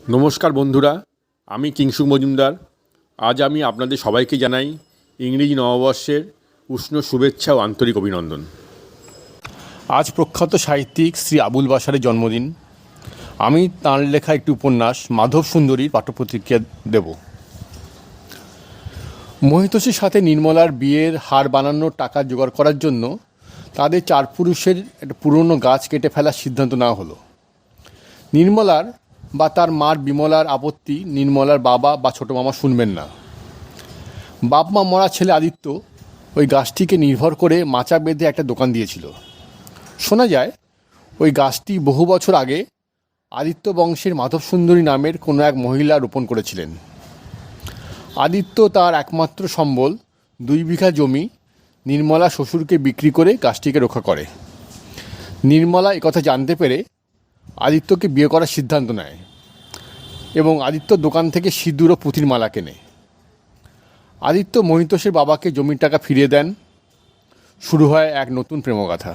নমস্কার বন্ধুরা, আমি কিংসুক মজুমদার। আজ আমি আপনাদের সবাইকে জানাই ইংরেজি নববর্ষের উষ্ণ শুভেচ্ছা ও আন্তরিক অভিনন্দন। আজ প্রখ্যাত সাহিত্যিক শ্রী আবুল বাশারের জন্মদিন। আমি তাঁর লেখা একটি উপন্যাস মাধব সুন্দরীর পাঠ্যপ্রতিক্রিয়া দেব। মহিতোষীর সাথে নির্মলার বিয়ের হার বানানোর টাকা জোগাড় করার জন্য তাদের চার পুরুষের একটা পুরনো গাছ কেটে ফেলার সিদ্ধান্ত নেওয়া হলো। নির্মলার বা তার মার বিমলার আপত্তি নির্মলার বাবা বা ছোটো মামা শুনবেন না। বাপ মা মরা ছেলে আদিত্য ওই গাছটিকে নির্ভর করে মাচা বেঁধে একটা দোকান দিয়েছিল। শোনা যায় ওই গাছটি বহু বছর আগে আদিত্য বংশের মাধব সুন্দরী নামের কোনো এক মহিলা রোপণ করেছিলেন। আদিত্য তার একমাত্র সম্বল 2 বিঘা জমি নির্মলা শ্বশুরকে বিক্রি করে গাছটিকে রক্ষা করে। নির্মলা একথা জানতে পেরে আদিত্যকে বিয়ে করার সিদ্ধান্ত নেয় এবং আদিত্য দোকান থেকে সিঁদুর ও পুঁতির মালা কেনে। আদিত্য মহিতোষের বাবাকে জমির টাকা ফিরিয়ে দেন। শুরু হয় এক নতুন প্রেমগাথা।